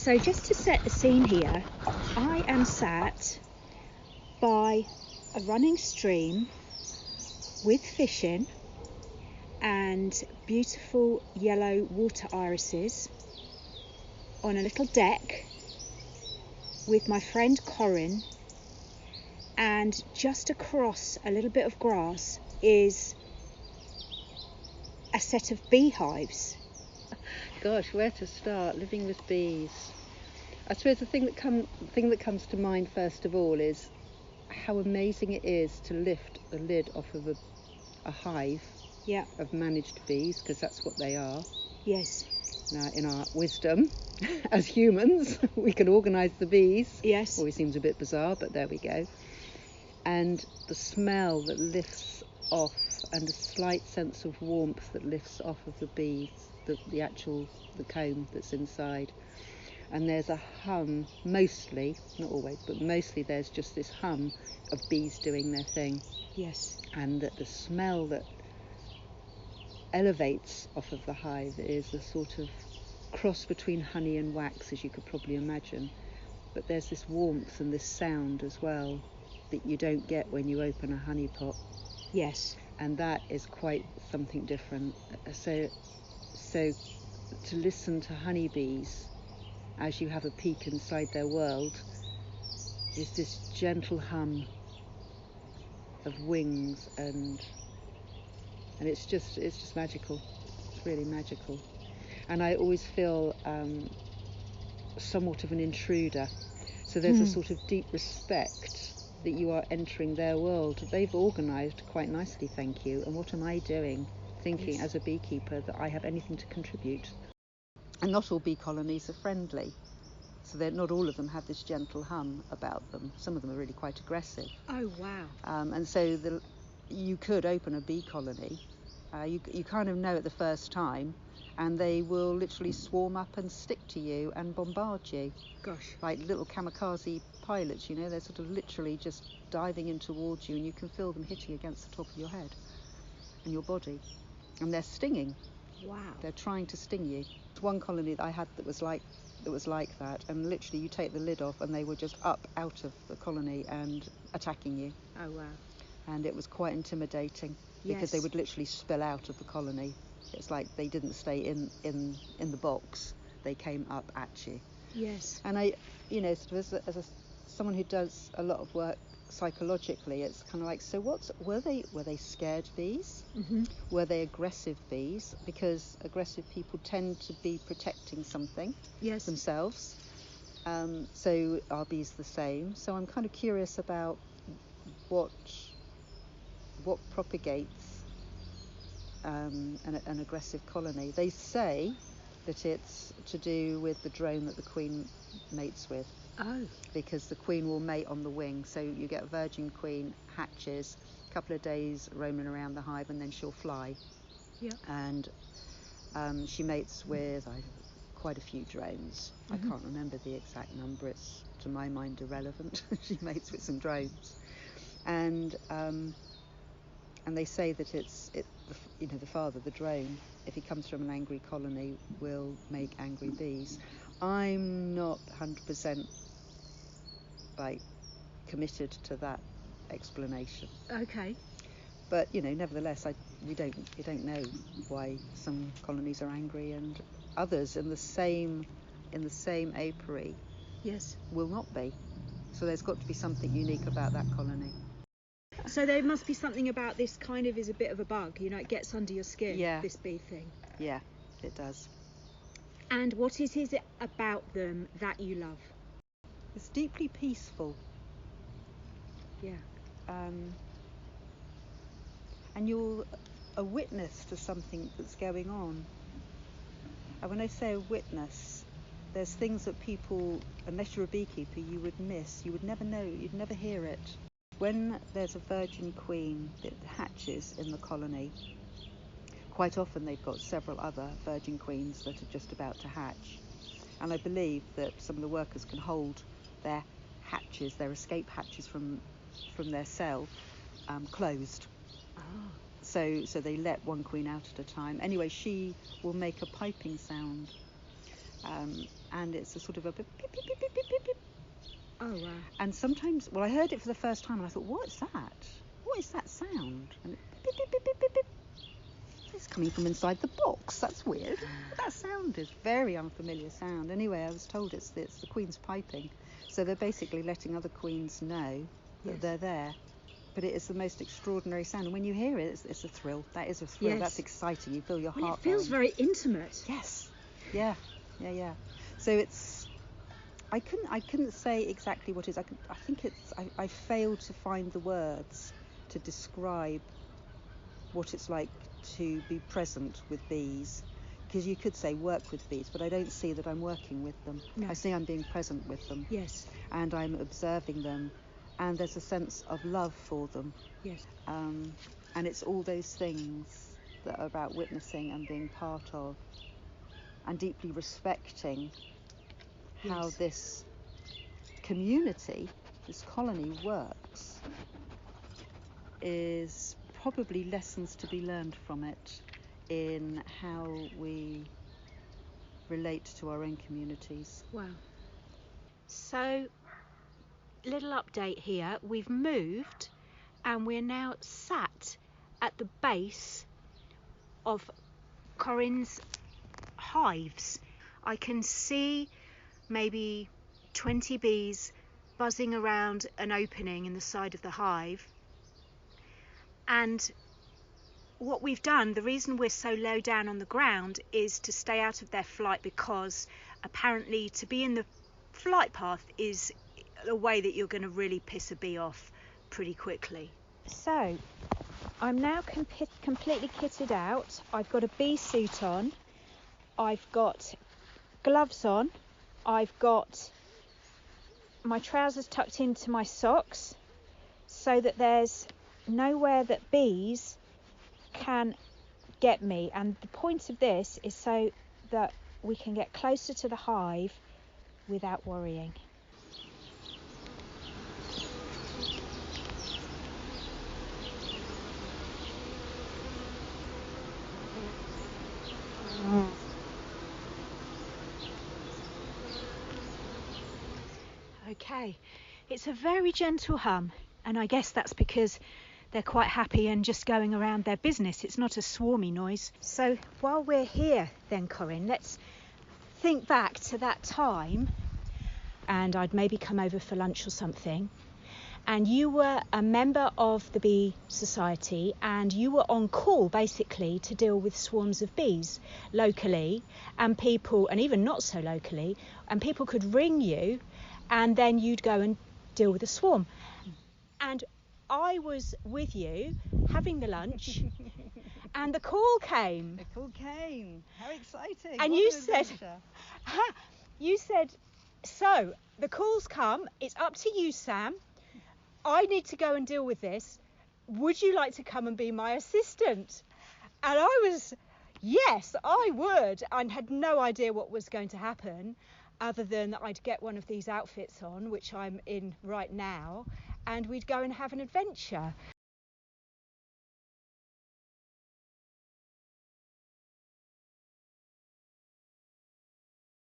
So just to set the scene here, I am sat by a running stream with fish in and beautiful yellow water irises on a little deck with my friend Corinne, and just across a little bit of grass is a set of beehives. Gosh, where to start? Living with bees. I suppose the thing that comes to mind first of all is how amazing it is to lift the lid off of a hive of managed bees, because that's what they are. Yes. Now, in our wisdom as humans, we can organise the bees. Yes. Always seems a bit bizarre, but there we go. And the smell that lifts off, and a slight sense of warmth that lifts off of the bees, the comb that's inside. And there's a hum, mostly, not always, but mostly there's just this hum of bees doing their thing. Yes. And that the smell that elevates off of the hive is a sort of cross between honey and wax, as you could probably imagine. But there's this warmth and this sound as well that you don't get when you open a honey pot. Yes. And that is quite something different. So to listen to honeybees as you have a peek inside their world is this gentle hum of wings, and it's just magical. It's really magical. And I always feel somewhat of an intruder. So there's a sort of deep respect that you are entering their world. They've organised quite nicely, thank you. And what am I doing, thinking as a beekeeper that I have anything to contribute? And not all bee colonies are friendly. So not all of them have this gentle hum about them. Some of them are really quite aggressive. Oh, wow. And so you could open a bee colony. You kind of know it the first time, and they will literally swarm up and stick to you and bombard you. Gosh. Like little kamikaze pilots, you know, they're sort of literally just diving in towards you, and you can feel them hitting against the top of your head and your body. And they're stinging. Wow. They're trying to sting you. One colony that I had that was like that, and literally you take the lid off and they were just up out of the colony and attacking you. Oh, wow. And it was quite intimidating, because they would literally spill out of the colony. It's like they didn't stay in the box, they came up at you. Yes. And I, sort of as someone who does a lot of work psychologically, it's kind of like, so were they scared bees? Mm-hmm. Were they aggressive bees? Because aggressive people tend to be protecting something themselves. So are bees the same? So I'm kind of curious about what propagates an aggressive colony. They say that it's to do with the drone that the queen mates with. Oh. Because the queen will mate on the wing, so you get a virgin queen, hatches, a couple of days roaming around the hive, and then she'll fly. Yeah. And she mates with quite a few drones. I can't remember the exact number, it's to my mind irrelevant. She mates with some drones. And they say that the father, the drone, if he comes from an angry colony, will make angry bees. I'm not 100% committed to that explanation. Okay. But nevertheless, we don't know why some colonies are angry and others in the same apiary will not be. So there's got to be something unique about that colony. So there must be something about this kind of is a bit of a bug, it gets under your skin, this bee thing. Yeah, it does. And what is it about them that you love? It's deeply peaceful. Yeah. And you're a witness to something that's going on. And when I say a witness, there's things that people, unless you're a beekeeper, you would miss. You would never know, you'd never hear it. When there's a virgin queen that hatches in the colony, quite often they've got several other virgin queens that are just about to hatch. And I believe that some of the workers can hold their hatches, their escape hatches from their cell, closed. Oh. So they let one queen out at a time. Anyway, she will make a piping sound, and it's a sort of a beep, beep, beep, beep, beep, beep, beep. Oh, wow. And sometimes, well, I heard it for the first time and I thought, what's that? What is that sound? And it, beep, beep, beep, beep, beep, beep. It's coming from inside the box. That's weird. That sound is very unfamiliar sound. Anyway, I was told it's the queen's piping. So they're basically letting other queens know that they're there. But it is the most extraordinary sound. And when you hear it, it's a thrill. That is a thrill. Yes. That's exciting. You feel your heart It feels going. very intimate. Yes. Yeah. So it's, I couldn't say exactly what it is. I think it's, I failed to find the words to describe what it's like to be present with bees. Because you could say work with bees, but I don't see that I'm working with them. No. I see I'm being present with them. Yes. And I'm observing them. And there's a sense of love for them. Yes. And it's all those things that are about witnessing and being part of, and deeply respecting how this community, this colony works, is probably lessons to be learned from it in how we relate to our own communities. Wow. So, little update here. We've moved and we're now sat at the base of Corinne's hives. I can see maybe 20 bees buzzing around an opening in the side of the hive. And what we've done, the reason we're so low down on the ground, is to stay out of their flight, because apparently to be in the flight path is a way that you're going to really piss a bee off pretty quickly. So I'm now completely kitted out. I've got a bee suit on, I've got gloves on, I've got my trousers tucked into my socks so that there's nowhere that bees can get me. And the point of this is so that we can get closer to the hive without worrying. Okay, it's a very gentle hum, and I guess that's because they're quite happy and just going around their business. It's not a swarmy noise. So while we're here then, Corinne, let's think back to that time, and I'd maybe come over for lunch or something, and you were a member of the Bee Society, and you were on call basically to deal with swarms of bees locally, and people, and even not so locally, and people could ring you and then you'd go and deal with a swarm. And I was with you having the lunch and the call came. The call came. How exciting. And you said, so the call's come, it's up to you, Sam. I need to go and deal with this. Would you like to come and be my assistant? And I was, yes, I would, and had no idea what was going to happen, other than that I'd get one of these outfits on, which I'm in right now, and we'd go and have an adventure.